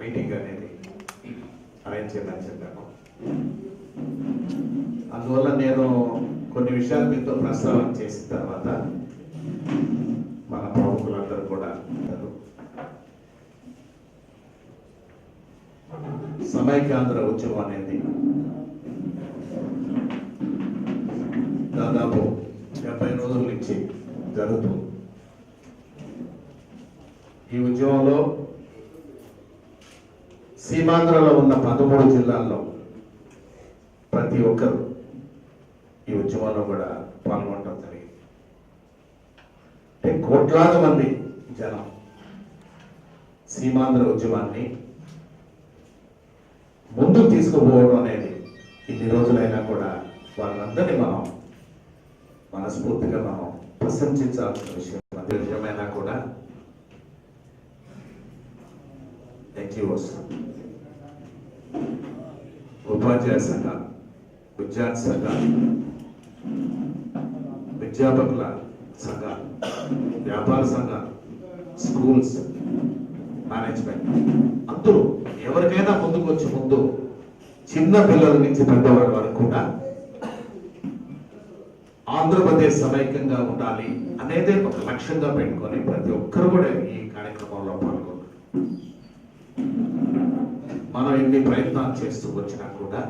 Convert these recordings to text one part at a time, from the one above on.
Meeting అనేది arrange చేయమని చెప్పాను. అందువల్ల నేను కొన్ని విషయాలు మీతో ప్రస్తావన చేసిన తర్వాత మన ప్రముఖులందరూ కూడా సమైక్యాంధ్ర ఉద్యమం అనేది దాదాపు 70 రోజుల నుంచి జరుగుతుంది. ఈ ఉద్యమంలో సీమాంధ్రలో ఉన్న 13 జిల్లాల్లో ప్రతి ఒక్కరు ఈ ఉద్యమంలో కూడా పాల్గొనడం జరిగింది. అంటే కోట్లాది మంది జనం సీమాంధ్ర ఉద్యమాన్ని ముందుకు తీసుకుపోవడం అనేది ఇన్ని రోజులైనా కూడా వాళ్ళందరినీ మనం మనస్ఫూర్తిగా మనం ప్రశంసించాల్సిన విషయమైనా కూడా ఎన్జిఓస్, ఉపాధ్యాయ సంఘాలు, విద్యార్థి సంఘాలు, విద్యాపకుల సంఘాలు, వ్యాపార సంఘాలు, స్కూల్స్, మేనేజ్మెంట్ అందరూ ఎవరికైనా ముందుకు వచ్చి ముందు చిన్న పిల్లల నుంచి పెద్దవాడి వరకు కూడా ఆంధ్రప్రదేశ్ సమైక్యంగా ఉండాలి అనేది ఒక లక్ష్యంగా పెట్టుకొని ప్రతి ఒక్కరు కూడా ఈ కార్యక్రమంలో పాల్గొన్నారు. మనం ఎన్ని ప్రయత్నాలు చేస్తూ వచ్చినా కూడా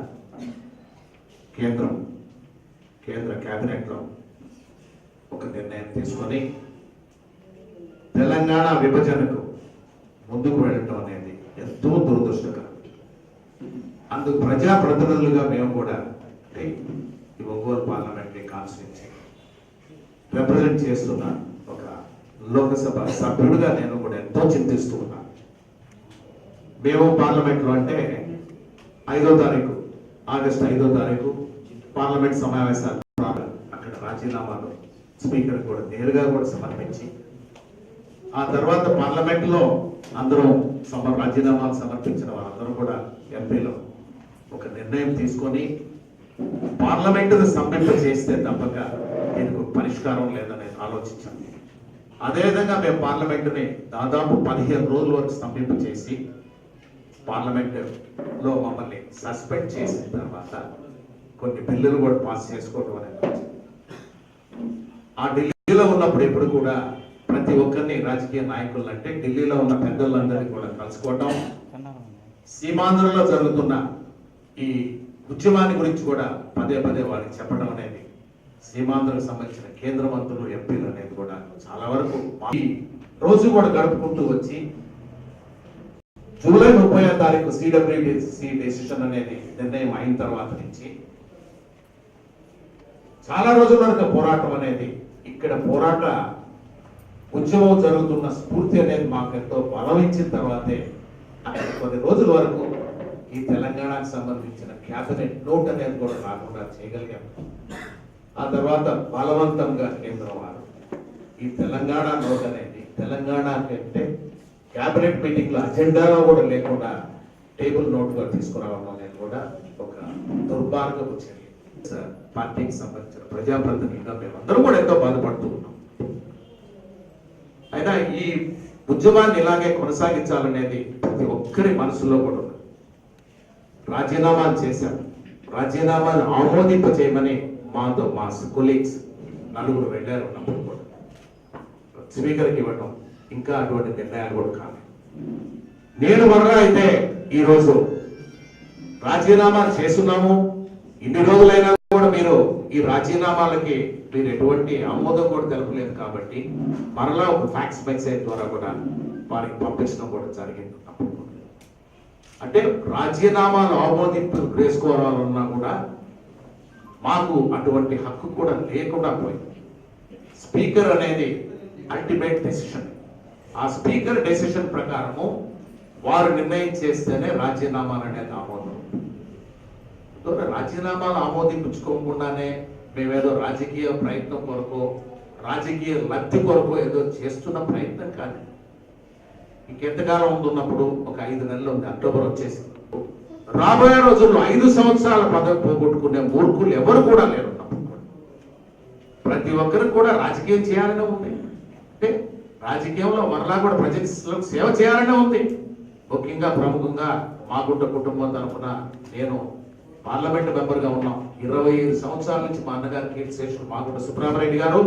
కేంద్ర కేబినెట్లో ఒక నిర్ణయం తీసుకొని తెలంగాణ విభజనకు ముందుకు వెళ్ళటం అనేది ఎంతో దురదృష్టకరం. అందుకు ప్రజాప్రతినిధులుగా మేము కూడా ఈ ఒంగోలు పార్లమెంటరీ కాన్స్టిట్యూన్సీ రిప్రజెంట్ చేస్తున్న ఒక లోకసభ సభ్యుడిగా నేను కూడా ఎంతో చింతిస్తూ ఉన్నాను. మేము పార్లమెంట్లో అంటే 5వ తారీఖు ఆగస్టు 5వ తారీఖు పార్లమెంట్ సమావేశాలు అక్కడ రాజీనామాలు స్పీకర్ కూడా నేరుగా కూడా సమర్పించి ఆ తర్వాత పార్లమెంట్లో అందరూ రాజీనామాలు సమర్పించిన వాళ్ళందరూ కూడా ఎంపీలు ఒక నిర్ణయం తీసుకొని పార్లమెంటును స్తంభింప చేస్తే తప్పక దీనికి పరిష్కారం లేదని ఆలోచించాం. అదేవిధంగా మేము పార్లమెంటుని దాదాపు 15 రోజుల వరకు స్తంభింప చేసి పార్లమెంటులో మమ్మల్ని సస్పెండ్ చేసిన తర్వాత కొన్ని బిల్లులు కూడా పాస్ చేసుకోవడం అనేది ఆ ఢిల్లీలో ఉన్నప్పుడు ఎప్పుడు కూడా ప్రతి ఒక్కరిని రాజకీయ నాయకులు అంటే ఢిల్లీలో ఉన్న పెద్దలందరినీ కూడా కలుసుకోవటం, సీమాంధ్రలో జరుగుతున్న ఈ ఉద్యమాన్ని గురించి కూడా పదే పదే వారికి చెప్పడం అనేది సీమాంధ్రకు సంబంధించిన కేంద్ర మంత్రులు, ఎంపీలు అనేది కూడా చాలా వరకు ఈ రోజు కూడా గడుపుకుంటూ వచ్చి జూలై 30వ తారీఖు సిడబ్ల్యూసి డెసిషన్ అనేది నిర్ణయం అయిన తర్వాత నుంచి చాలా రోజుల వరకు పోరాటం అనేది ఇక్కడ పోరాట ఉద్యమం జరుగుతున్న స్ఫూర్తి అనేది మాకు ఎంతో బలం ఇచ్చిన తర్వాతే అక్కడ కొన్ని రోజుల వరకు ఈ తెలంగాణకు సంబంధించిన క్యాబినెట్ నోట్ అనేది కూడా రాకుండా చేయగలిగాం. ఆ తర్వాత బలవంతంగా కేంద్రం వారు ఈ తెలంగాణ నోట్ అనేది తెలంగాణ అంటే క్యాబినెట్ మీటింగ్లో అజెండాలో కూడా లేకుండా టేబుల్ నోట్గా తీసుకురావడం అనేది కూడా ఒక దుర్మార్గపు చర్య. పార్టీకి సంబంధించిన ప్రజాప్రతినిధులుగా మేమందరూ కూడా ఎంతో బాధపడుతూ ఉన్నాం. అయినా ఈ ఉద్యమాన్ని ఇలాగే కొనసాగించాలనేది ప్రతి ఒక్కరి మనసులో కూడా ఉంది. రాజీనామాలు చేశారు. రాజీనామాలు ఆమోదింప చేయమని మా కొలీగ్స్ 4 వెళ్ళారు. ఉన్నప్పుడు కూడా స్పీకర్కి ఇవ్వడం ఇంకా అటువంటి నిర్ణయాలు కూడా కాదు. నేను మరలా అయితే ఈరోజు రాజీనామాలు చేస్తున్నాము, ఇన్ని రోజులైనా కూడా మీరు ఈ రాజీనామాలకి మీరు ఎటువంటి ఆమోదం కూడా తెలపలేదు కాబట్టి మరలా ఒక ఫ్యాక్స్ మెసేజ్ ద్వారా కూడా వారికి పంపించడం కూడా జరిగింది. అంటే రాజీనామాలు ఆమోదింపు వేసుకోవాలన్నా కూడా మాకు అటువంటి హక్కు కూడా లేకుండా పోయింది. స్పీకర్ అనేది అల్టిమేట్ డెసిషన్. ఆ స్పీకర్ డెసిషన్ ప్రకారము వారు నిర్ణయం చేస్తేనే రాజీనామాలు అనేది ఆమోదం. రాజీనామాలు ఆమోదించుకోకుండానే మేమేదో రాజకీయ ప్రయత్నం కొరకు, రాజకీయ లబ్ధి కొరకు ఏదో చేస్తున్న ప్రయత్నం కాదు. ఇంకెంతకాలం ఉంటున్నప్పుడు ఒక 5 నెలలు ఉంది, అక్టోబర్ వచ్చేసి రాబోయే రోజుల్లో 5 సంవత్సరాల పదవి పోగొట్టుకునే మూర్ఖులు ఎవరు కూడా లేరు. ప్రతి ఒక్కరికి కూడా రాజకీయం చేయాలనే ఉంది. అంటే రాజకీయంలో మరలా కూడా ప్రజలకు సేవ చేయాలనే ఉంది. ముఖ్యంగా ప్రముఖంగా మాగుంట కుటుంబం తరఫున నేను పార్లమెంట్ మెంబర్గా ఉన్నాం. 25 సంవత్సరాల నుంచి మా అన్నగారు కీర్తిశేషులు మాగుంట సుబ్రహ్మరెడ్డి గారు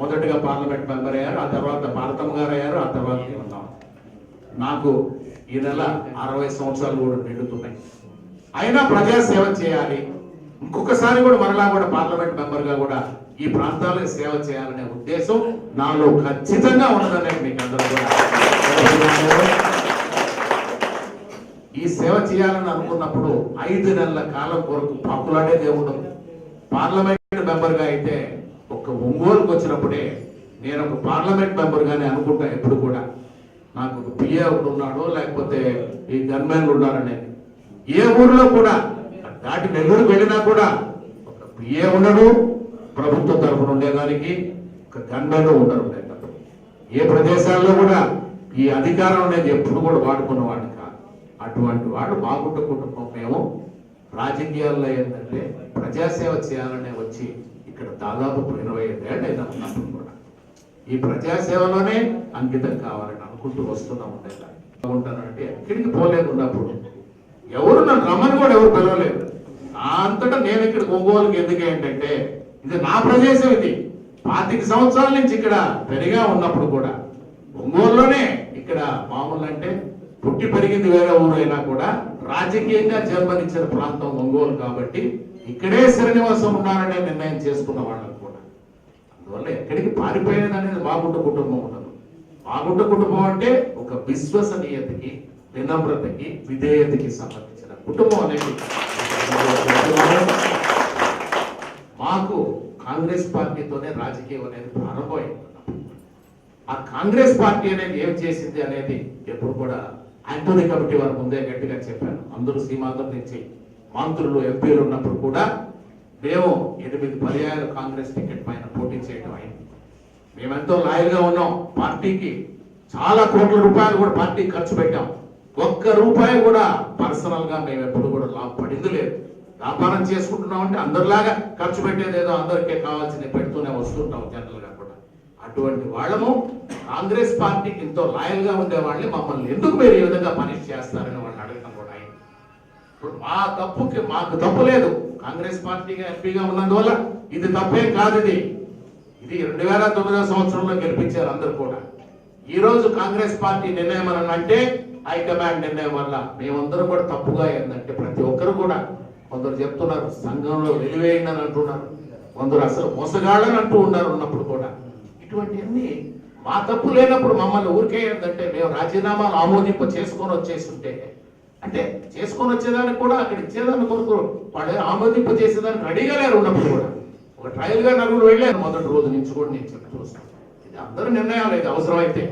మొదటగా పార్లమెంట్ మెంబర్ అయ్యారు, ఆ తర్వాత భారతమ్మ గారు అయ్యారు, ఆ తర్వాత నేను ఉన్నాం. నాకు ఈ నెల 60 సంవత్సరాలు కూడా నిండుతున్నాయి. అయినా ప్రజాసేవ చేయాలి, ఇంకొకసారి కూడా మరలా కూడా పార్లమెంట్ మెంబర్గా కూడా ఈ ప్రాంతాలకు సేవ చేయాలనే ఉద్దేశం నాలో ఖచ్చితంగా ఉన్నదనే మీకు అందరూ కూడా ఈ సేవ చేయాలని అనుకున్నప్పుడు 5 నెలల కాలం కొరకు పాకులాడేదే ఉండదు. పార్లమెంట్ మెంబర్గా అయితే ఒక ఒంగోలుకు వచ్చినప్పుడే నేను ఒక పార్లమెంట్ మెంబర్గానే అనుకుంటా. ఎప్పుడు కూడా నాకు ఒక పిఏ ఒకడు ఉన్నాడు, లేకపోతే ఈ గన్మెన్లు ఉన్నారనేది. ఏ ఊరిలో కూడా దాటి నెల్లూరుకు వెళ్ళినా కూడా ఒక పిఏ ఉండడు, ప్రభుత్వ తరఫున ఉండేదానికి ఒక గన్మెన్ ఉండరు. ఏ ప్రదేశాల్లో కూడా ఈ అధికారం అనేది ఎప్పుడు కూడా వాడుకున్నవాడు కాదు. అటువంటి వాడు మాగుంట కుటుంబం. మేము రాజకీయాల్లో ఏంటంటే ప్రజాసేవ చేయాలనే వచ్చి ఇక్కడ దాదాపు 25 ఏళ్ళు అయినా ఉన్నప్పుడు కూడా ఈ ప్రజాసేవలోనే అంకితం కావాలని అనుకుంటూ వస్తున్నాం. ఉంటానంటే ఎక్కడికి పోలేదు. ఉన్నప్పుడు ఎవరు నన్ను రమ్మని కూడా ఎవరు పిలవలేదు. అంతటా నేను ఇక్కడ ఒంగోలుకి ఎందుకు ఏంటంటే ఇది నా ప్రదేశం. ఇది 25 సంవత్సరాల నుంచి ఇక్కడ పెరిగా ఉన్నప్పుడు కూడా ఒంగోలులోనే ఇక్కడ మామూలు అంటే పుట్టి పెరిగింది వేరే ఊరు అయినా కూడా రాజకీయంగా జన్మనిచ్చిన ప్రాంతం ఒంగోలు కాబట్టి ఇక్కడే శ్రీనివాసం ఉండాలనే నిర్ణయం చేసుకున్న వాళ్ళని కూడా. అందువల్ల ఎక్కడికి పారిపోయేది అనేది మాగుంట కుటుంబం ఉండదు. మాగుంట కుటుంబం అంటే ఒక విశ్వసనీయతకి, వినమ్రతకి, విధేయతకి సంబంధించిన కుటుంబం అనేది. మాకు కాంగ్రెస్ పార్టీతోనే రాజకీయం అనేది ప్రారంభమైంది. ఆ కాంగ్రెస్ పార్టీ అనేది ఏం చేసింది అనేది ఎప్పుడు కూడా యాంటోనీ కమిటీ వారు ముందే గట్టిగా చెప్పాను. అందరూ సీమాంధ్ర నుంచి మంత్రులు, ఎంపీలు ఉన్నప్పుడు కూడా మేము 8 పర్యాయాలు కాంగ్రెస్ టికెట్ పైన పోటీ చేయడం అయింది. మేమెంతో లాయల్గా ఉన్నాం. పార్టీకి చాలా కోట్ల రూపాయలు కూడా పార్టీకి ఖర్చు పెట్టాం. ₹1 కూడా పర్సనల్ గా మేము ఎప్పుడు కూడా లాభ పడింది లేదు. వ్యాపారం చేసుకుంటున్నాం అంటే అందరిలాగా ఖర్చు పెట్టేది ఏదో అందరికీ కావాల్సింది పెడుతూనే వస్తుంటాం జనరల్ గా కూడా. అటువంటి వాళ్ళము కాంగ్రెస్ పార్టీకి ఎంతో లాయల్ గా ఉండే వాళ్ళని మమ్మల్ని ఎందుకు మీరు ఈ విధంగా పనిష్ చేస్తారని వాళ్ళు అడగడం కూడా అయింది. ఇప్పుడు మా తప్పుకి మాకు తప్పు లేదు. కాంగ్రెస్ పార్టీగా ఎంపీగా ఉన్నందువల్ల ఇది తప్పేం కాదు. ఇది 2009 సంవత్సరంలో గెలిపించారు అందరు కూడా. ఈ రోజు కాంగ్రెస్ పార్టీ నిర్ణయం అని అంటే హైకమాండ్ నిర్ణయం వల్ల మేమందరం కూడా తప్పుగా ఏంటంటే ప్రతి ఒక్కరు కూడా కొందరు చెప్తున్నారు సంఘంలో వెలివేయండి అని అంటున్నారు, కొందరు అసలు మోసగాళ్ళని అంటూ ఉన్నారు. ఉన్నప్పుడు కూడా ఇటువంటివన్నీ మా తప్పు లేనప్పుడు మమ్మల్ని ఊరికే ఏంటంటే మేము రాజీనామాలు ఆమోదింప చేసుకొని వచ్చేస్తుంటే అంటే చేసుకొని వచ్చేదానికి కూడా అక్కడ ఇచ్చేదాన్ని కొరకు వాళ్ళు ఆమోదింప చేసేదానికి రెడీగా లేరు. ఉన్నప్పుడు కూడా ఒక ట్రయల్ గా నలుగురు వెళ్ళారు మొదటి రోజు నుంచి కూడా నేను చూస్తాను. ఇది అందరూ నిర్ణయాలు. ఇది అవసరమైతే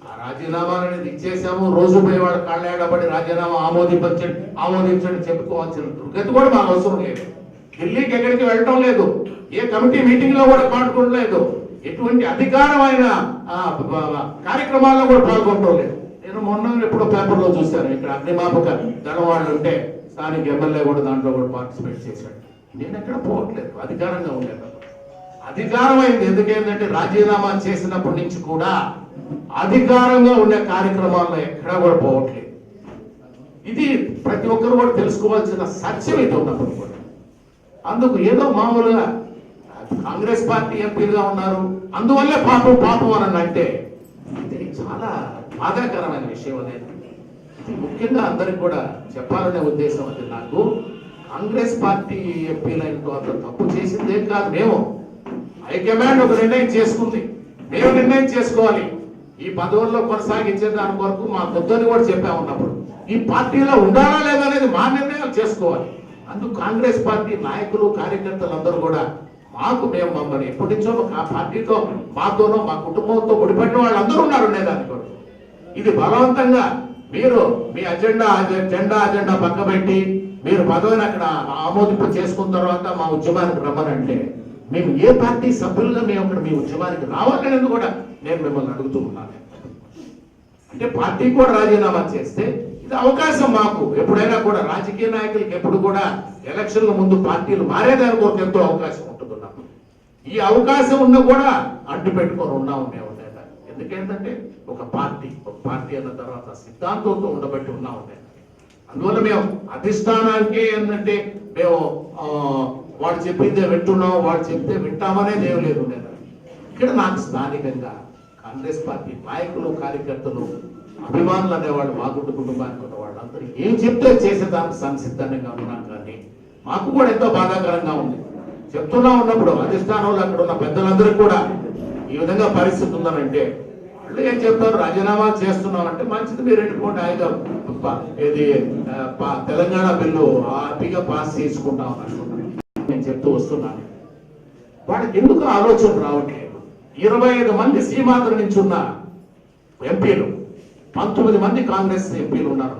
ఆ రాజీనామాలు అనేది ఇచ్చేసాము, రోజు పోయి వాళ్ళ కాళ్ళేడబడి రాజీనామా ఆమోదించండి చెప్పుకోవాల్సిన గతి కూడా మాకు అవసరం లేదు. ఢిల్లీకి ఎక్కడికి వెళ్ళటం లేదు, ఏ కమిటీ మీటింగ్ లో కూడా పాల్గొనడం లేదు, ఎటువంటి అధికారమైన కార్యక్రమాల్లో కూడా పాల్గొనడం లేదు. నేను మొన్న ఎప్పుడో పేపర్లో చూశాను, ఇక్కడ అగ్నిమాపక దళం వాళ్ళు ఉంటే స్థానిక ఎమ్మెల్యే కూడా దాంట్లో కూడా పార్టిసిపేట్ చేశాడు. నేను ఎక్కడ పోవట్లేదు, అధికారంగా ఉండేది. అధికారం అయింది ఎందుకేంటంటే రాజీనామా చేసినప్పటి నుంచి కూడా అధికారంగా ఉండే కార్యక్రమాల్లో ఎక్కడా కూడా పోవట్లేదు. ఇది ప్రతి ఒక్కరు కూడా తెలుసుకోవాల్సిన సత్యం ఇది ఉన్నప్పుడు కూడా. అందుకు ఏదో మామూలుగా కాంగ్రెస్ పార్టీ ఎంపీలుగా ఉన్నారు అందువల్లే పాపం అని అంటే ఇది చాలా బాధాకరమైన విషయం అనేది. ముఖ్యంగా అందరికి కూడా చెప్పాలనే ఉద్దేశం అది. నాకు కాంగ్రెస్ పార్టీ ఎంపీలైన తర్వాత తప్పు చేసిందేం కాదు. మేము హైకమాండ్ ఒక నిర్ణయం చేసుకుంది, మేము నిర్ణయం చేసుకోవాలి. ఈ పదవుల్లో కొనసాగించే దాని వరకు మా పొద్దుని కూడా చెప్పా ఉన్నప్పుడు ఈ పార్టీలో ఉండాలా లేదా అనేది మా నిర్ణయాలు చేసుకోవాలి. అందుకు కాంగ్రెస్ పార్టీ నాయకులు కార్యకర్తలు అందరూ కూడా మేము మమ్మల్ని ఎప్పటి నుంచో ఆ పార్టీతో మాతోనో మా కుటుంబంతో ముడిపడిన వాళ్ళు అందరూ ఉన్నారు ఉండేదానికి కూడా. ఇది బలవంతంగా మీరు మీ అజెండా పక్క పెట్టి మీరు పదవిని అక్కడ ఆమోదింపు చేసుకున్న తర్వాత మా ఉద్యమానికి రమ్మనంటే మేము ఏ పార్టీ సభ్యులుగా మేము అక్కడ మీ ఉద్యమానికి రావాలనేది కూడా నేను మిమ్మల్ని అడుగుతూ ఉన్నాను. అంటే పార్టీ కూడా రాజీనామా చేస్తే ఇది అవకాశం మాకు. ఎప్పుడైనా కూడా రాజకీయ నాయకులకి ఎప్పుడు కూడా ఎలక్షన్ల ముందు పార్టీలు మారేదానికి ఒక ఎంతో అవకాశం ఉంటుంది. ఈ అవకాశం ఉన్నా కూడా అడ్డు పెట్టుకొని ఉన్నాము మేము. ఎందుకంటే ఒక పార్టీ అన్న తర్వాత సిద్ధాంతంతో ఉండబట్టి ఉన్నాం. అందువల్ల మేము అధిష్టానానికి ఏంటంటే మేము వాడు చెప్పిందే వింటున్నాం, వాడు చెప్తే వింటామనేది ఏం లేదు. నేను ఇక్కడ నాకు స్థానికంగా కాంగ్రెస్ పార్టీ నాయకులు, కార్యకర్తలు, అభిమానులు అనేవాళ్ళు, మాగుంట కుటుంబానికి ఉన్న వాళ్ళందరూ ఏం చెప్తే చేసేదానికి సంసిద్ధంగా ఉన్నాం. కానీ మాకు కూడా ఎంతో బాధాకరంగా ఉంది. చెప్తున్నా ఉన్నప్పుడు అధిష్టానంలో అక్కడ ఉన్న పెద్దలందరికీ కూడా ఈ విధంగా పరిస్థితి ఉందనంటే వాళ్ళు ఏం చెప్తారు, రాజీనామా చేస్తున్నాం అంటే మంచిది, మీరు ఎన్నుకోండి, హాయిగా ఇది తెలంగాణ బిల్లు హ్యాపీగా పాస్ చేసుకుంటాం అనుకుంటున్నాను నేను చెప్తూ వస్తున్నాను. వాళ్ళకి ఎందుకు ఆలోచన రావట్లేదు? 25 మంది సీమాంధ్ర నుంచి ఉన్న ఎంపీలు, 19 మంది కాంగ్రెస్ ఎంపీలు ఉన్నారు.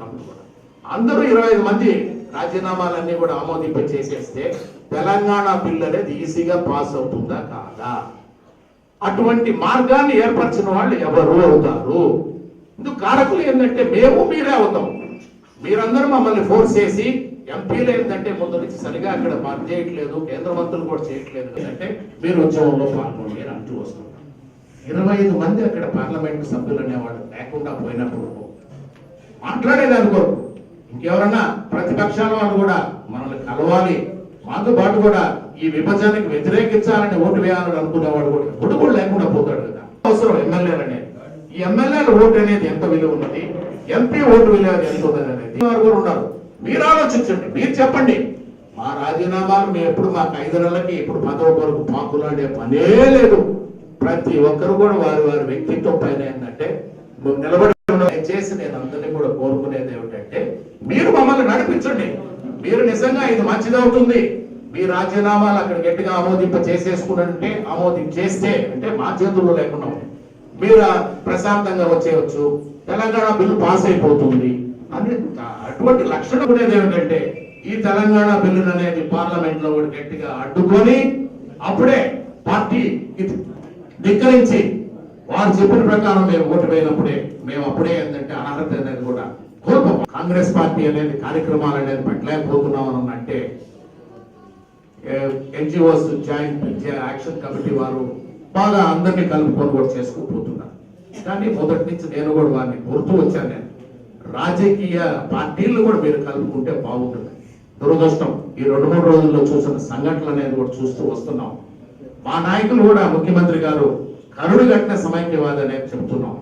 అందరూ 25 మంది రాజీనామాలన్నీ కూడా ఆమోదింప చేసేస్తే తెలంగాణ బిల్ అనేది ఈజీగా పాస్ అవుతుందా కాదా? అటువంటి మార్గాన్ని ఏర్పరిచిన వాళ్ళు ఎవరు అవుతారు? ఇందుకు కారకులు ఏంటంటే మేము మీరే అవుతాం. మీరందరూ మమ్మల్ని ఫోర్స్ చేసి ఎంపీలు ఏంటంటే ముందు నుంచి సరిగా అక్కడ చేయట్లేదు, కేంద్ర మంత్రులు కూడా చేయట్లేదు అంటే మీరు ఉద్యమంలో పాల్గొని అంటూ వస్తున్నారు. 25 మంది అక్కడ పార్లమెంట్ సభ్యులు అనేవాళ్ళు లేకుండా పోయినప్పుడు మాట్లాడేదానికో ఇంకెవరన్నా ప్రతిపక్షాల వాళ్ళు కూడా మనల్ని కలవాలి, మాతో పాటు కూడా ఈ విభజనకి వ్యతిరేకించాలని ఓటు వేయాలని అనుకునేవాడు కూడా ఎప్పుడు కూడా లేకుండా పోతాడు కదా. అవసరం ఎమ్మెల్యేలు అనేది. ఈ ఎమ్మెల్యేల ఓటు అనేది ఎంత విలువ ఉన్నది, ఎంపీ ఓటు విలువ ఎంత ఉన్నది అనేది వారు కూడా ఉన్నారు. మీరు ఆలోచించండి, మీరు చెప్పండి. మా రాజీనామాలు మేము ఎప్పుడు మాకు 5 నెలలకి ఇప్పుడు 10వ వరకు పాకులాడే పనే లేదు. ప్రతి ఒక్కరు కూడా వారి వారి వ్యక్తిత్వం పైన ఏంటంటే నిలబడి చేసి నేను అందరినీ కూడా కోరుకునేది ఏమిటంటే మీరు మమ్మల్ని నడిపించండి. మీరు నిజంగా ఇది మంచిదవుతుంది, మీ రాజీనామాలు అక్కడ గట్టిగా ఆమోదింప చేసేసుకున్నంటే ఆమోదించేస్తే అంటే మా చేతుల్లో లేకుండా మీరు ప్రశాంతంగా వచ్చేయచ్చు, తెలంగాణ బిల్లు పాస్ అయిపోతుంది అని అటువంటి లక్షణం కూడా ఏమిటంటే ఈ తెలంగాణ బిల్లు అనేది పార్లమెంట్ లో కూడా గట్టిగా అడ్డుకొని అప్పుడే పార్టీ ధిక్కరించి వారు చెప్పిన ప్రకారం మేము ఓటు వేయినప్పుడే మేము అప్పుడే ఏంటంటే అర్హత అనేది కూడా కోల్పోం. కాంగ్రెస్ పార్టీ అనేది కార్యక్రమాలు అనేది పెట్టలేకపోతున్నాం అని అంటే ఎన్జిఓస్ జాయింట్ యాక్షన్ కమిటీ వారు బాగా అందరినీ కలుపుకొని కూడా చేసుకోపోతున్నారు. కానీ మొదటి నుంచి నేను కూడా వారిని కోరుతూ వచ్చాను. నేను రాజకీయ పార్టీలను కూడా మీరు కలుపుకుంటే బాగుంటుంది. దురదృష్టం ఈ 2-3 రోజుల్లో చూసిన సంఘటనలు అనేది కూడా చూస్తూ వస్తున్నాం. మా నాయకులు కూడా ముఖ్యమంత్రి గారు కరుడు కట్టిన సమైక్యవాది అనేది చెప్తున్నాం.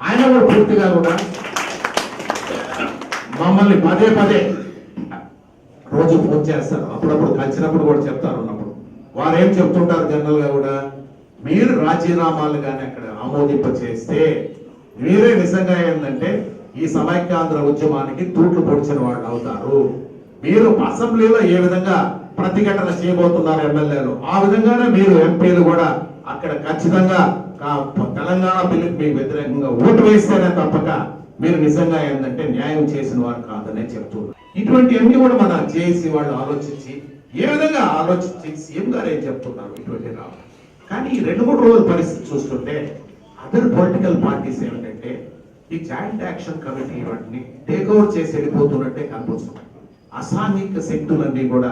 ఆయన కూడా పూర్తిగా కూడా మమ్మల్ని పదే రోజు ఫోన్ చేస్తారు, అప్పుడప్పుడు కలిసినప్పుడు కూడా చెప్తారు. ఉన్నప్పుడు వారు ఏం చెప్తుంటారు జనరల్ గా కూడా, మీరు రాజీనామాలు కానీ అక్కడ ఆమోదింప చేస్తే మీరే నిజంగా ఏంటంటే ఈ సమైక్యాంధ్ర ఉద్యమానికి తూట్లు పొడిచిన వాళ్ళు అవుతారు. మీరు అసెంబ్లీలో ఏ విధంగా ప్రతిఘటన చేయబోతున్నారు ఎమ్మెల్యేలు, ఆ విధంగానే మీరు ఎంపీలు కూడా అక్కడ ఖచ్చితంగా తెలంగాణ బిల్లుకి మీకు వ్యతిరేకంగా ఓటు వేస్తేనే తప్పక మీరు నిజంగా ఏంటంటే న్యాయం చేసిన వారు కాదనే చెప్తున్నారు. ఇటువంటివన్నీ కూడా మన జేఏసీ వాళ్ళు ఆలోచించి ఏ విధంగా ఆలోచించి సీఎం గారు ఏం చెప్తున్నారు ఇటువంటి రావు. కానీ ఈ 2-3 రోజుల పరిస్థితి చూస్తుంటే అదర్ పొలిటికల్ పార్టీస్ ఏమిటంటే ఈ జాయింట్ యాక్షన్ కమిటీ వాటిని టేక్ ఓవర్ చేసి వెళ్ళిపోతున్నట్టే కనిపిస్తుంది. అసాంఘిక శక్తులన్నీ కూడా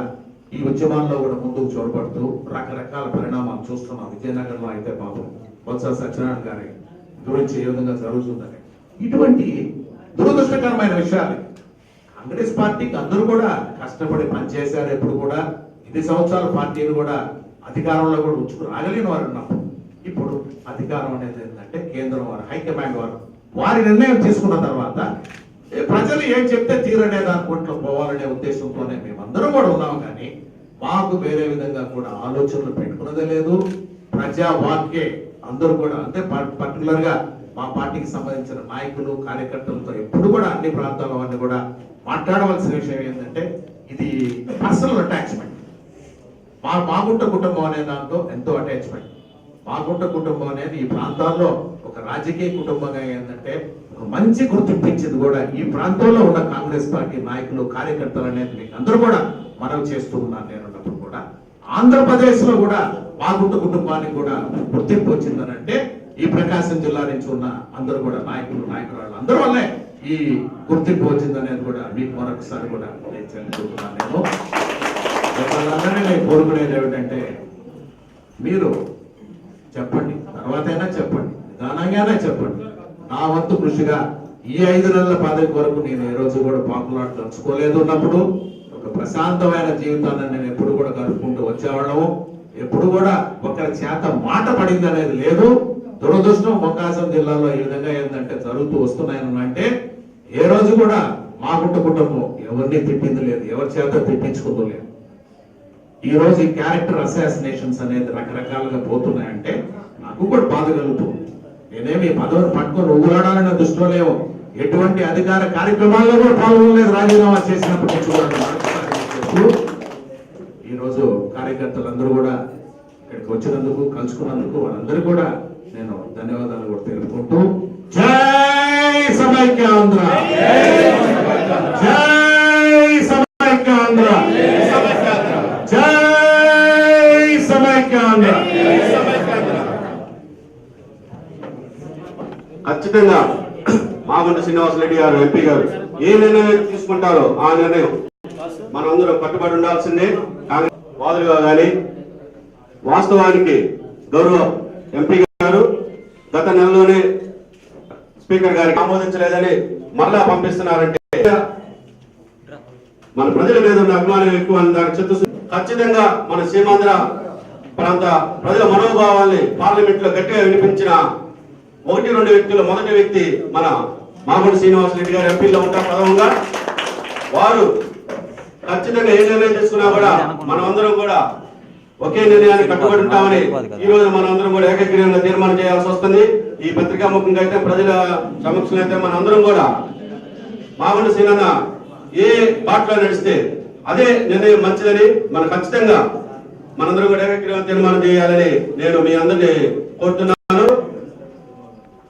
ఈ ఉద్యమాల్లో కూడా ముందుకు చొరబడుతూ రకరకాల పరిణామాలు చూస్తున్నాం. విజయనగరంలో అయితే పాపం బొత్స సత్యనారాయణ గారి గురించి ఏ విధంగా జరుగుతుందని ఇటువంటి దురదృష్టకరమైన విషయాలు. కాంగ్రెస్ పార్టీకి అందరూ కూడా కష్టపడి పనిచేశారు. ఎప్పుడు కూడా 10 సంవత్సరాల పార్టీని కూడా అధికారంలో కూడా ఉంచుకుని రాగలిగిన వారు ఉన్నప్పుడు ఇప్పుడు అధికారం అనేది ఏంటంటే కేంద్రం వారు, హైకమాండ్ వారు వారి నిర్ణయం తీసుకున్న తర్వాత ప్రజలు ఏం చెప్తే తీరనే దానికోట్లో పోవాలనే ఉద్దేశంతోనే మేమందరం కూడా ఉన్నాము. కానీ మాకు వేరే విధంగా కూడా ఆలోచనలు పెట్టుకున్నదే లేదు. ప్రజా వాక్యే అందరూ కూడా అంటే పర్టికులర్ గా మా పార్టీకి సంబంధించిన నాయకులు కార్యకర్తలతో ఎప్పుడు కూడా అన్ని ప్రాంతాల వారిని కూడా మాట్లాడవలసిన విషయం ఏంటంటే ఇది పర్సనల్ అటాచ్మెంట్. మాగుంట కుటుంబం అనే దాంతో ఎంతో అటాచ్మెంట్. మాగుంట కుటుంబం అనేది ఈ ప్రాంతాల్లో ఒక రాజకీయ కుటుంబంగా ఏంటంటే మంచి గుర్తింపించింది కూడా ఈ ప్రాంతంలో ఉన్న కాంగ్రెస్ పార్టీ నాయకులు కార్యకర్తలు అనేది మీకు అందరూ కూడా మనవి చేస్తూ ఉన్నాను. నేనున్నప్పుడు కూడా ఆంధ్రప్రదేశ్ లో కూడా మాగుంట కుటుంబానికి కూడా గుర్తింపు వచ్చిందని అంటే ఈ ప్రకాశం జిల్లా నుంచి ఉన్న అందరూ కూడా నాయకురాళ్ళు అందరూ వల్లే ఈ గుర్తింపు వచ్చిందనేది కూడా మీకు మరొకసారి కూడా నేను చెప్పుకుంటున్నాను. వాళ్ళందరినీ నేను కోరుకునేది ఏమిటంటే మీరు చెప్పండి, తర్వాతైనా చెప్పండి. ఘనంగానే చెప్పండి. నా వంతు కృషిగా ఈ 5 నెలల పదవి కొరకు నేను ఏ రోజు కూడా పాపులాట్ దంచుకోలేదు. ఉన్నప్పుడు ఒక ప్రశాంతమైన జీవితాన్ని నేను ఎప్పుడు కూడా గడుపుకుంటూ వచ్చేవాళ్ళము. ఎప్పుడు కూడా ఒకరి చేత మాట పడింది అనేది లేదు. దురదృష్టం ప్రకాశం జిల్లాలో ఈ విధంగా ఏంటంటే జరుగుతూ వస్తున్నాయని అంటే ఏ రోజు కూడా మా కుటుంబం ఎవరిని తిట్టింది లేదు, ఎవరి చేత తిట్టించుకుంటూ లేదు. ఈ రోజు ఈ క్యారెక్టర్ అసాసినేషన్స్ అనేది రకరకాలుగా పోతున్నాయంటే నాకు కూడా బాధ కలుగుతుంది. నేనేమి పదవిని పట్టుకొని ఊరాడాలన్న దృష్టిలో లేవు, ఎటువంటి అధికార కార్యక్రమాల్లో కూడా పాల్గొనలేదు. రాజీనామా చేసినప్పటి నుంచి కూడా ఈ రోజు కార్యకర్తలందరూ కూడా ఇక్కడికి వచ్చినందుకు, కలుసుకున్నందుకు వాళ్ళందరూ కూడా నేను ధన్యవాదాలు కూడా తెలుపుకుంటూ జై సమైక్యాంధ్ర, జై సమైక్యాంధ్ర, జై సమైక్యాంధ్ర. ఖచ్చితంగా మాగుంట శ్రీనివాసరెడ్డి గారు ఎంపీ గారు ఏ నిర్ణయం తీసుకుంటారో ఆ నిర్ణయం మనందరం కట్టుబడి ఉండాల్సిందే. వాదులుగా కానీ వాస్తవానికి గౌరవ ఎంపీ గారు గత నెలలోనే స్పీకర్ గారికి ఆమోదించలేదని మరలా పంపిస్తున్నారంటే మన ప్రజల మీద ఉన్న అభిమానం ఎక్కువ అని దానికి చెప్తూ ఖచ్చితంగా మన సీమాంధ్ర ప్రాంత ప్రజల మనోభావాల్ని పార్లమెంట్ లో గట్టిగా వినిపించిన 1-2 వ్యక్తులు, మొదటి వ్యక్తి మన మాగుంట శ్రీనివాసరెడ్డి గారు ఎంపీలో ఉంటారు ప్రథమంగా. వారు ఖచ్చితంగా ఏ నిర్ణయం తీసుకున్నా కూడా మనం అందరం కూడా ఒకే నిర్ణయాన్ని కట్టుబడి ఉంటామని ఈ రోజు మనం అందరం కూడా ఏకగ్రీవంగా తీర్మానం చేయాల్సి వస్తుంది. ఈ పత్రికా ముఖంగా అయితే ప్రజల సమక్షంలో అయితే మన అందరం కూడా మాగుంట శ్రీనన్న ఏ బాటలో నడిస్తే అదే నిర్ణయం మంచిదని మనం ఖచ్చితంగా మనందరం కూడా ఏకగ్రీవంగా తీర్మానం చేయాలని నేను మీ అందరినీ కోరుతున్నాను.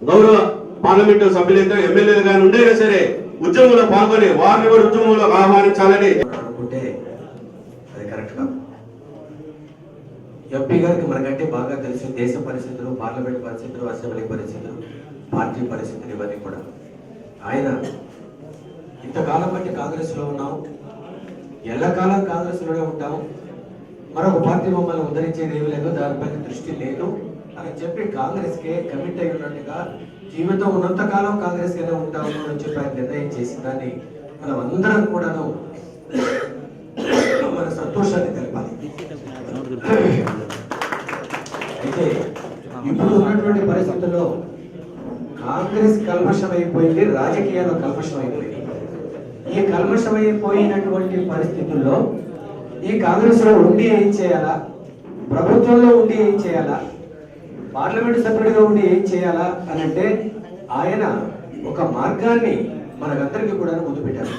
గౌరవ పార్లమెంటు సభ్యులైతే ఎమ్మెల్యేలు కానీ ఉండేనా సరే ఉద్యమంలో పాల్గొని వారిని కూడా ఉద్యమంలో ఆహ్వానించాలని అనుకుంటే అది కరెక్ట్ కాదు. ఎంపీ గారికి మనకంటే బాగా తెలిసిన దేశ పరిస్థితులు, పార్లమెంట్ పరిస్థితులు, అసెంబ్లీ పరిస్థితులు, పార్టీ పరిస్థితులు ఇవన్నీ కూడా. ఆయన ఇంతకాలం బట్టి కాంగ్రెస్ లో ఉన్నాం, ఎల్లకాలం కాంగ్రెస్ లోనే ఉంటాము, మరొక పార్టీ మమ్మల్ని ఉద్ధరించేది ఏమీ లేదు, దానిపై దృష్టి లేదు అని చెప్పి కాంగ్రెస్ కే కమిట్ అయి ఉన్నట్టుగా జీవితం ఉన్నంత కాలం కాంగ్రెస్ గానే ఉంటాము అని చెప్పి ఆయన నిర్ణయం చేసిన దాన్ని మనం అందరం కూడాను మన సంతోషాన్ని తెలపాలి. అయితే ఇప్పుడు ఉన్నటువంటి పరిస్థితుల్లో కాంగ్రెస్ కల్మషం అయిపోయింది, రాజకీయాల్లో కల్మషం అయిపోయింది. ఈ కల్మషం అయిపోయినటువంటి పరిస్థితుల్లో ఈ కాంగ్రెస్ లో ఉండి ఏం చేయాలా, ప్రభుత్వంలో ఉండి ఏం చేయాలా, పార్లమెంటు సభ్యుడిగా ఉండి ఏం చేయాలా అని అంటే ఆయన ఒక మార్గాన్ని మనకందరికీ కూడా ముందు పెట్టారు.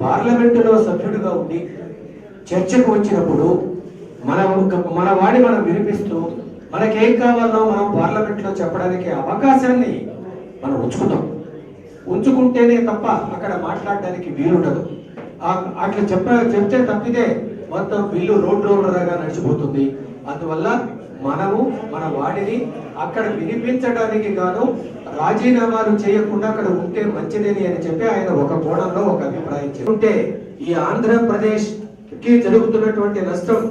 పార్లమెంటులో సభ్యుడిగా ఉండి చర్చకు వచ్చినప్పుడు మన వాడి మనం వినిపిస్తూ మనకేం కావాలో మనం పార్లమెంట్లో చెప్పడానికి అవకాశాన్ని మనం ఉంచుకుంటేనే తప్ప అక్కడ మాట్లాడడానికి వీలుండదు. అట్లా చెప్తే తప్పితే మొత్తం బిల్లు రోడ్డుగా నడిచిపోతుంది. అందువల్ల మనము మన వాడిని అక్కడ వినిపించడానికి గాను రాజీనామాలు చేయకుండా అక్కడ ఉంటే మంచిదేని అని చెప్పి ఆయన ఒక కోణంలో ఒక అభిప్రాయం ఉంటే ఈ ఆంధ్రప్రదేశ్ కి జరుగుతున్నటువంటి నష్టం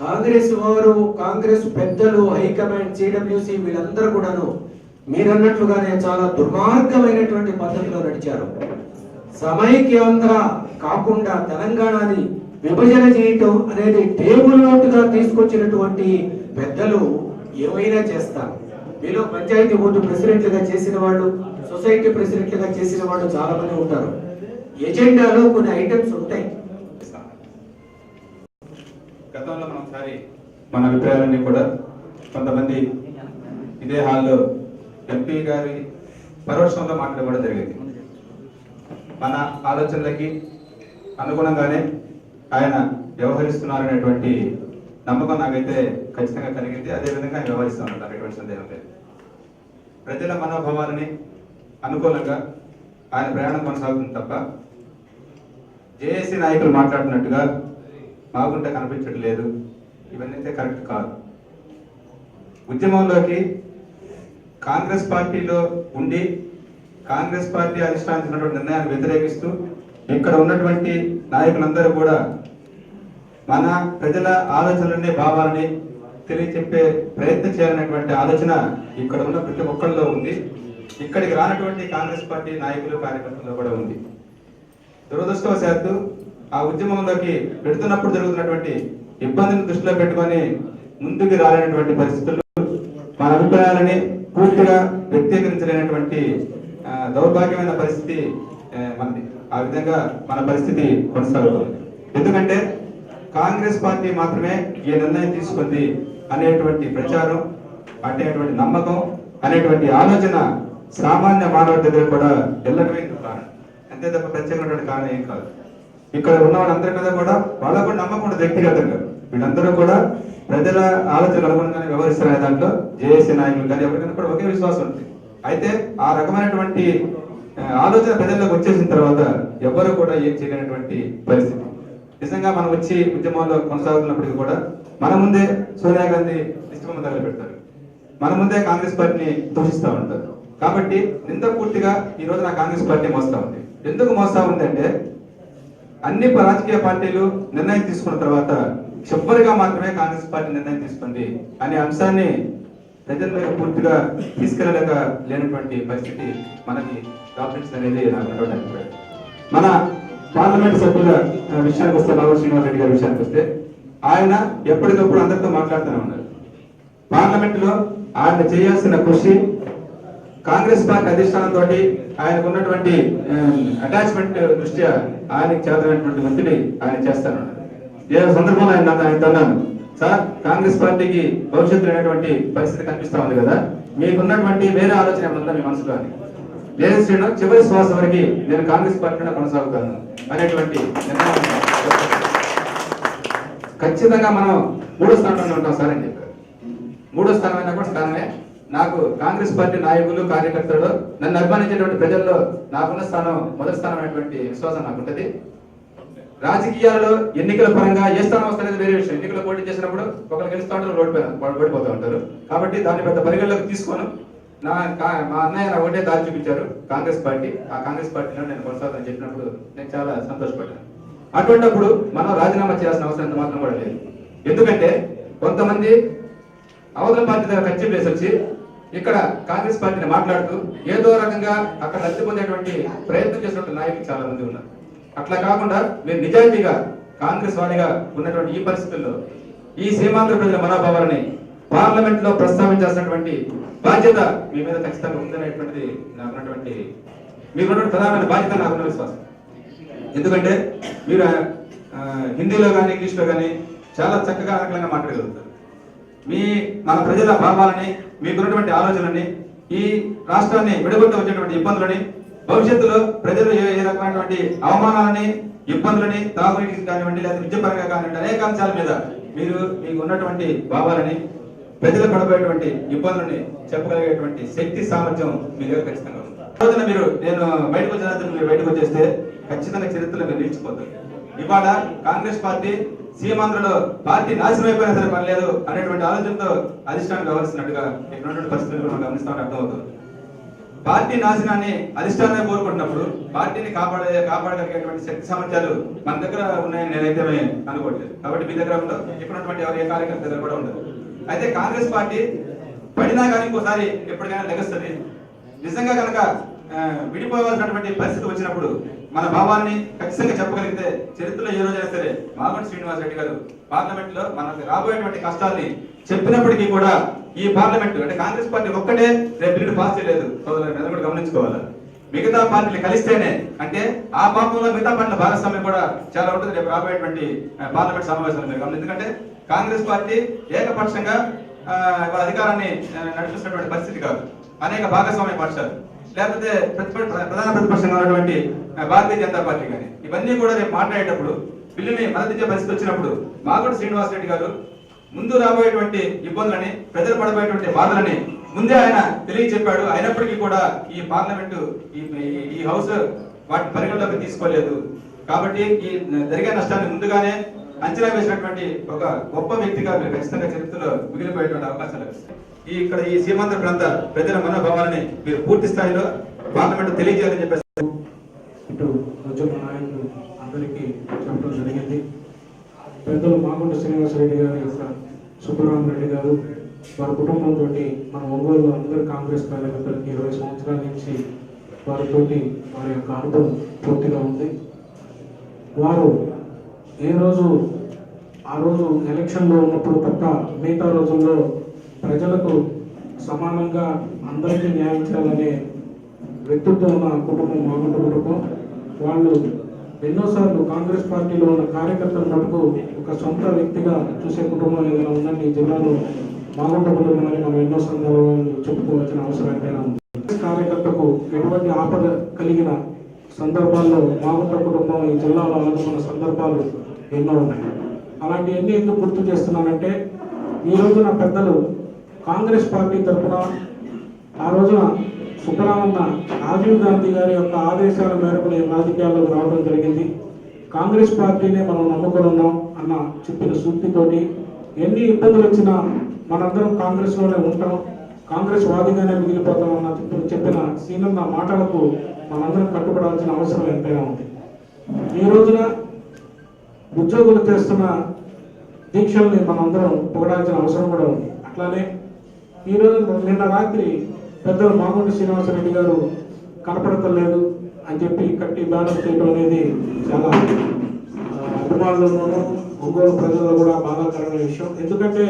కాంగ్రెస్ వారు, కాంగ్రెస్ పెద్దలు, హైకమాండ్, సిడబ్ల్యూసి వీళ్ళందరూ కూడాను మీరన్నట్లుగానే చాలా దుర్మార్గమైనటువంటి పద్ధతిలో నడిచారు. సమైక్యాంధ్ర కాకుండా తెలంగాణని విభజన చేయటం అనేది టేబుల్ నోటుగా తీసుకొచ్చినటువంటి పెద్దలు ఏమైనా చేస్తారు. మీలో పంచాయతీ బోర్డు ప్రెసిడెంట్లుగా చేసిన వాళ్ళు, సొసైటీ ప్రెసిడెంట్లుగా చేసిన వాళ్ళు చాలా మంది ఉంటారు. ఎజెండాలో కొన్ని ఐటమ్స్ ఉంటాయి. గతంలో మనం ఒకసారి మన అభిప్రాయాలన్నీ కూడా కొంతమంది ఇదే హాల్లో ఎంపీ గారి పరోక్షంలో మాట్లాడడం జరిగింది. మన ఆలోచనలకి అనుగుణంగానే ఆయన వ్యవహరిస్తున్నారనేటువంటి నమ్మకం నాకైతే ఖచ్చితంగా కలిగింది. అదేవిధంగా ఆయన వ్యవహరిస్తున్నారు, ఎటువంటి సందేహం లేదు. ప్రజల మనోభావాలని అనుకూలంగా ఆయన ప్రయాణం కొనసాగుతుంది తప్ప జేఏసీ నాయకులు మాట్లాడుతున్నట్టుగా మాగుంట కనిపించడం లేదు. ఇవన్నీ అయితే కరెక్ట్ కాదు. ఉద్యమంలోకి కాంగ్రెస్ పార్టీలో ఉండి కాంగ్రెస్ పార్టీ అధిష్టానించినటువంటి నిర్ణయాన్ని వ్యతిరేకిస్తూ ఇక్కడ ఉన్నటువంటి నాయకులందరూ కూడా మన ప్రజల ఆలోచనలని, భావాలని తెలియచెప్పే ప్రయత్నం చేయాలనేటువంటి ఆలోచన ఇక్కడ ఉన్న ప్రతి ఒక్కరిలో ఉంది. ఇక్కడికి రానటువంటి కాంగ్రెస్ పార్టీ నాయకులు కార్యకర్తల్లో కూడా ఉంది. దురదృష్టవశాత్తు ఆ ఉద్యమంలోకి పెడుతున్నప్పుడు జరుగుతున్నటువంటి ఇబ్బందిని దృష్టిలో పెట్టుకొని ముందుకు రాలేనటువంటి పరిస్థితులు, మన అభిప్రాయాలని పూర్తిగా వ్యక్తీకరించలేనటువంటి దౌర్భాగ్యమైన పరిస్థితి మనది. ఆ విధంగా మన పరిస్థితి కొనసాగుతుంది. ఎందుకంటే కాంగ్రెస్ పార్టీ మాత్రమే ఈ నిర్ణయం తీసుకుంది అనేటువంటి ప్రచారం, అనేటువంటి నమ్మకం, అనేటువంటి ఆలోచన సామాన్య మానవుడి దగ్గర కూడా ఎల్లటమైన కారణం. అంతే తప్ప ప్రత్యేకమైనటువంటి కారణం ఏం కాదు. ఇక్కడ ఉన్న వాళ్ళందరి మీద కూడా వాళ్ళకు కూడా నమ్మకం ఉండదు వ్యక్తిగతంగా. వీళ్ళందరూ కూడా ప్రజల ఆలోచన అనుగుణంగానే వ్యవహరిస్తున్న దాంట్లో జేఏసీ నాయకులు కానీ ఎవరికైనా కూడా ఒకే విశ్వాసం ఉంటుంది. అయితే ఆ రకమైనటువంటి ఆలోచన ప్రజల్లోకి వచ్చేసిన తర్వాత ఎవరు కూడా ఏం చేయలేనటువంటి పరిస్థితి. నిజంగా మనం వచ్చి ఉద్యమంలో కొనసాగుతున్నప్పటికీ కూడా మన ముందే సోనియా గాంధీ ఇష్టం తగలు పెడతారు, మన ముందే కాంగ్రెస్ పార్టీని దూషిస్తూ ఉంటారు. కాబట్టి నింద పూర్తిగా ఈ రోజు నా కాంగ్రెస్ పార్టీ మోస్తా ఉంది. ఎందుకు మోస్తా ఉంది అంటే అన్ని రాజకీయ పార్టీలు నిర్ణయం తీసుకున్న తర్వాత చివరిగా మాత్రమే కాంగ్రెస్ పార్టీ నిర్ణయం తీసుకుంది అనే అంశాన్ని ప్రజల్లో పూర్తిగా తీసుకెళ్ళలేక లేనటువంటి పరిస్థితి మనకి కాంప్లెక్స్ అనేది నాకు అభిప్రాయం. మన పార్లమెంట్ సభ్యుల విషయానికి వస్తే, బాబు శ్రీనివాస్ రెడ్డి గారి విషయానికి వస్తే, ఆయన ఎప్పటికప్పుడు అందరితో మాట్లాడుతూనే ఉన్నారు. పార్లమెంట్ లో ఆయన చేయాల్సిన కృషి, కాంగ్రెస్ పార్టీ అధిష్టానంతో ఆయనకు ఉన్నటువంటి అటాచ్మెంట్ దృష్ట్యా ఆయనకు చేతనటువంటి ఒత్తిడి ఆయన చేస్తాను. ఏ సందర్భంలో ఆయన అన్నాను, సార్ కాంగ్రెస్ పార్టీకి భవిష్యత్తు లేనటువంటి పరిస్థితి కనిపిస్తా ఉంది కదా, మీకున్నటువంటి వేరే ఆలోచన ఏమన్నా మీ మనసులో అని. లేదు శ్రీను, చివరి శ్వాస వరకు నేను కాంగ్రెస్ పార్టీలో కొనసాగుతాను అనేటువంటి నిర్ణయం. ఖచ్చితంగా మనం 3వ స్థానంలో ఉంటాం సార్ అని చెప్పారు. 3వ స్థానం అయినా కూడా స్థానమే. నాకు కాంగ్రెస్ పార్టీ నాయకులు కార్యకర్తలు నన్ను అభిమానించేటువంటి ప్రజల్లో నాకున్న స్థానం మొదటి స్థానం అనేటువంటి విశ్వాసం నాకు ఉంటుంది. రాజకీయాలలో ఎన్నికల పరంగా ఏ స్థానం వస్తుంది వేరే విషయం. ఎన్నికలు పోటీ చేసినప్పుడు ఒకరు గెలుస్తూ ఉంటారు, రోడ్డు పైన ఓడిపోతూ ఉంటారు. కాబట్టి దాన్ని పెద్ద పరిగణలోకి తీసుకోను. మా అన్నయ్య నా ఒకటే దారి చూపించారు, కాంగ్రెస్ పార్టీ. ఆ కాంగ్రెస్ పార్టీలో నేను కొనసాగుతానని చెప్పినప్పుడు నేను చాలా సంతోషపడ్డాను. అటువంటిప్పుడు మనం రాజీనామా చేయాల్సిన అవసరం ఎంత మాత్రం కూడా లేదు. ఎందుకంటే కొంతమంది అవతల పార్టీ దగ్గర ఖర్చు వేసి వచ్చి ఇక్కడ కాంగ్రెస్ పార్టీని మాట్లాడుతూ ఏదో రకంగా అక్కడ లబ్ధి పొందేటువంటి ప్రయత్నం చేసినటువంటి నాయకులు చాలా మంది ఉన్నారు. అట్లా కాకుండా మీరు నిజాయితీగా కాంగ్రెస్ వాడిగా ఉన్నటువంటి ఈ పరిస్థితుల్లో ఈ సీమాంధ్ర ప్రజల మనోభావాలని పార్లమెంట్ లో ప్రస్తావించాల్సినటువంటి బాధ్యత మీ మీద ఖచ్చితంగా ఉందనేటువంటిది నాకున్నటువంటి మీకున్నటువంటి ప్రధానమైన బాధ్యత నాకున్న విశ్వాసం. ఎందుకంటే మీరు హిందీలో కానీ ఇంగ్లీష్లో కానీ చాలా చక్కగా అనుకూలంగా మాట్లాడగలుగుతారు. మన ప్రజల భావాలని, మీకున్నటువంటి ఆలోచనని, ఈ రాష్ట్రాన్ని విడగొట్ట వచ్చేటువంటి ఇబ్బందులని, భవిష్యత్తులో ప్రజలు ఏ రకమైనటువంటి అవమానాలని, ఇబ్బందులని, తాగునీటికి కానివ్వండి లేదా విద్యపరంగా కానివ్వండి అనేక అంశాల మీద మీకు ఉన్నటువంటి భావాలని, ప్రజలు పడబోయేటువంటి ఇబ్బందులని చెప్పగలిగేటువంటి శక్తి సామర్థ్యం మీ దగ్గర ఖచ్చితంగా ఉంది. రోజున నేను బయటకు వచ్చిన మీరు బయటకు వచ్చేస్తే ఖచ్చితంగా చరిత్రలో మీరు నిలిచిపోతారు. ఇవాళ కాంగ్రెస్ పార్టీ సీమాంధ్రలో పార్టీ నాశనం అయిపోయినా సరే పనిలేదు అనేటువంటి ఆలోచనతో అధిష్టానం కావాల్సినట్టుగా ఇక్కడ పరిస్థితులు మనం గమనిస్తామని అర్థమవుతుంది. పార్టీ నాశనాన్ని అధిష్టానమే కోరుకుంటున్నప్పుడు పార్టీని కాపాడగలిగేటువంటి శక్తి సామర్థ్యాలు మన దగ్గర ఉన్నాయని నేనైతే అనుకోవట్లేదు. కాబట్టి మీ దగ్గర ఉండదు, ఇక్కడ ఎవరు ఏ కార్యకర్త దగ్గర కూడా ఉండదు. అయితే కాంగ్రెస్ పార్టీ పడినా కానీ ఇంకోసారి ఎప్పటికైనా లెగస్తుంది. నిజంగా కనుక విడిపోవాల్సినటువంటి పరిస్థితి వచ్చినప్పుడు మన భావాన్ని ఖచ్చితంగా చెప్పగలిగితే చరిత్రలో ఏ రోజైనా సరే మాగుంటి శ్రీనివాస్ రెడ్డి గారు పార్లమెంట్ లో మనకు రాబోయేటువంటి కష్టాల్ని చెప్పినప్పటికీ కూడా ఈ పార్లమెంట్ అంటే కాంగ్రెస్ పార్టీ ఒక్కటే రేపు బిల్లు పాస్ చేయలేదు, సోదరులు కూడా గమనించుకోవాలి. మిగతా పార్టీలు కలిస్తేనే, అంటే ఆ పాపంలో మిగతా పార్టీల భాగస్వామ్యం కూడా చాలా ఉంటుంది రేపు రాబోయేటువంటి పార్లమెంట్ సమావేశాలు మీరు గమనించి. ఎందుకంటే కాంగ్రెస్ పార్టీ ఏకపక్షంగా అధికారాన్ని నడిపిస్తున్నటువంటి పరిస్థితి కాదు. అనేక భాగస్వామ్య పక్షాలు లేకపోతే ప్రధాన ప్రతిపక్షంగా ఉన్నటువంటి భారతీయ జనతా పార్టీ కానీ ఇవన్నీ కూడా రేపు మాట్లాడేటప్పుడు బిల్లుని మద్దతిచ్చే పరిస్థితి వచ్చినప్పుడు మాగుంటి శ్రీనివాస్ రెడ్డి గారు ముందు రాబోయేటువంటి ఇబ్బందులని, ప్రజలు పడబోయేటువంటి బాధలని ముందే ఆయన తెలియచెప్పాడు. అయినప్పటికీ కూడా ఈ పార్లమెంటు ఈ హౌస్ వాటిని పరిగణలోకి తీసుకోలేదు. కాబట్టి ఈ జరిగే నష్టాన్ని ముందుగానే అంచనా వేసినటువంటి ఒక గొప్ప వ్యక్తిగా మీరు ఖచ్చితంగా చరిత్రలో మిగిలిపోయేటువంటి అవకాశాలు లభిస్తాయి. ఇక్కడ ఈ సీమాంధ్ర ప్రాంత ప్రజల మనోభావాలని మీరు పూర్తి స్థాయిలో పార్లమెంట్ తెలియజేయాలని చెప్పేసి ఇటు ఉద్యమ నాయకులు అందరికీ చెప్పడం జరిగింది. పెద్దలు మాగుంటి శ్రీనివాసరెడ్డి గారి యొక్క సుబ్బరామరెడ్డి గారు వారి కుటుంబంతో మన ఒంగోలు అందరి కాంగ్రెస్ కార్యకర్తలకి 20 సంవత్సరాల నుంచి వారితోటి వారి యొక్క అనుభవం పూర్తిగా ఉంది. వారు ఏ రోజు ఆ రోజు ఎలక్షన్లో ఉన్నప్పుడు తప్ప మిగతా రోజుల్లో ప్రజలకు సమానంగా అందరికీ న్యాయం చేయాలనే వ్యక్తిత్వం ఉన్న కుటుంబం మాగుంట కుటుంబం. వాళ్ళు ఎన్నోసార్లు కాంగ్రెస్ పార్టీలో ఉన్న కార్యకర్తల మటుకు ఒక సొంత వ్యక్తిగా చూసే కుటుంబం ఏదైనా ఉందండి ఈ జిల్లాలో మాగుంట కుటుంబం అని మనం ఎన్నో సందర్భాలు చెప్పుకోవాల్సిన అవసరం ఎంతైనా ఉంది. కార్యకర్తకు ఎటువంటి ఆపద కలిగిన సందర్భాల్లో మాగుంట కుటుంబం ఈ జిల్లాలో ఆదుకున్న సందర్భాలు ఎన్నో ఉన్నాయి. అలాంటివన్నీ ఎందుకు గుర్తు చేస్తున్నానంటే ఈ రోజున పెద్దలు కాంగ్రెస్ పార్టీ తరఫున ఆ రోజున సుబ్బరామన్న రాజీవ్ గాంధీ గారి యొక్క ఆదేశాల మేరకు నేను రాజకీయాల్లోకి రావడం జరిగింది. కాంగ్రెస్ పార్టీనే మనం నమ్ముకొని ఉన్నాం అన్న చెప్పిన సూక్తితోటి ఎన్ని ఇబ్బందులు వచ్చినా మనందరం కాంగ్రెస్లోనే ఉంటాం, కాంగ్రెస్ వాదిగానే మిగిలిపోతాం అన్న చెప్పిన సీనన్న మాటలకు మనందరం కట్టుబడాల్సిన అవసరం ఎంతైనా ఉంది. ఈ రోజున ఉద్యోగులు చేస్తున్న దీక్షల్ని మనందరం పొగడాల్సిన అవసరం కూడా ఉంది. అట్లానే ఈరోజు నిన్న రాత్రి పెద్దలు మాగుంట శ్రీనివాసరెడ్డి గారు కనపడతలేదు అని చెప్పి కట్టి బ్యానర్ చేయడం అనేది చాలా అభిమానులను ఒంగోలు ప్రజల్లో కూడా బాధాకరమైన విషయం. ఎందుకంటే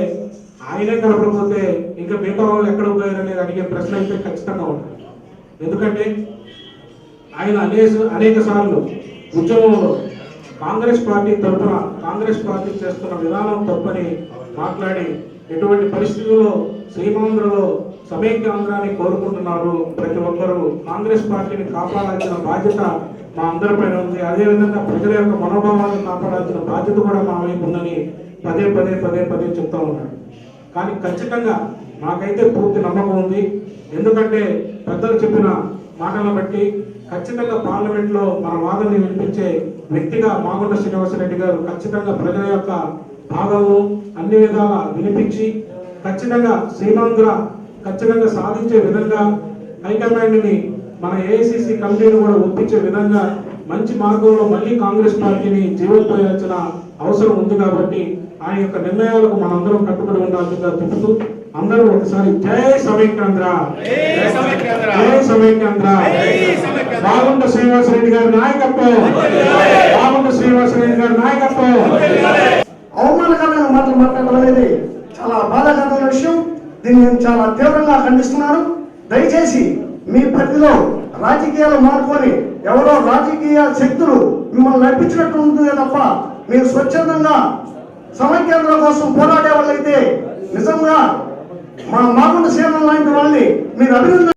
ఆయనే కనపడకపోతే ఇంకా మిగతా వాళ్ళు ఎక్కడ పోయారనేది అడిగే ప్రశ్న అయితే ఖచ్చితంగా ఉంటుంది. ఎందుకంటే ఆయన అనేక సార్లు ఉద్యమంలో కాంగ్రెస్ పార్టీ తరఫున కాంగ్రెస్ పార్టీ చేస్తున్న విధానం తప్పని మాట్లాడి ఎటువంటి పరిస్థితుల్లో శ్రీమాంధ్రలో సమైక్యాంధ్రాన్ని కోరుకుంటున్నారు. ప్రతి ఒక్కరూ కాంగ్రెస్ పార్టీని కాపాడాల్సిన బాధ్యత మా అందరిపైన ఉంది. అదేవిధంగా ప్రజల యొక్క మనోభావాలను కాపాడాల్సిన బాధ్యత కూడా మా వైపు ఉందని పదే చెప్తా ఉన్నాడు. కానీ ఖచ్చితంగా నాకైతే పూర్తి నమ్మకం ఉంది. ఎందుకంటే పెద్దలు చెప్పిన మాటలను బట్టి ఖచ్చితంగా పార్లమెంట్లో మన వాదనని వినిపించే వ్యక్తిగా మాగుంట శ్రీనివాసరెడ్డి గారు ఖచ్చితంగా ప్రజల యొక్క భాగము అన్ని విధాలా వినిపించి ఖచ్చితంగా శ్రీమాంధ్ర ఖచ్చితంగా సాధించే విధంగా హైకమాండ్ని మన ఏఐసిసి కమిటీని కూడా ఒప్పించే విధంగా మంచి మార్గంలో మళ్ళీ కాంగ్రెస్ పార్టీని జీవోత్పోయాల్సిన అవసరం ఉంది. కాబట్టి ఆయన యొక్క నిర్ణయాలకు మనందరం కట్టుబడి ఉండాల్సిందిగా చెబుతూ అందరూ ఒకసారి జై సమైక్యాంధ్ర, జై సమైక్యాంధ్ర, మాగుంట శ్రీనివాసరెడ్డి గారి నాయకత్వం, మాగుంట శ్రీనివాసరెడ్డి గారి నాయకత్వం. అవమానకరమైన మాటలు మాట్లాడడం అనేది చాలా బాధాకరమైన విషయం. దీన్ని నేను చాలా తీవ్రంగా ఖండిస్తున్నాను. దయచేసి మీ పరిధిలో రాజకీయాలు మానుకొని ఎవరో రాజకీయ శక్తులు మిమ్మల్ని నడిపించినట్టు ఉంటుంది తప్ప మీరు స్వచ్ఛందంగా సమైక్యాంధ్ర కోసం పోరాడే వాళ్ళైతే నిజంగా మా మాగుంట సేవలు లాంటి వాళ్ళని మీరు అభినందన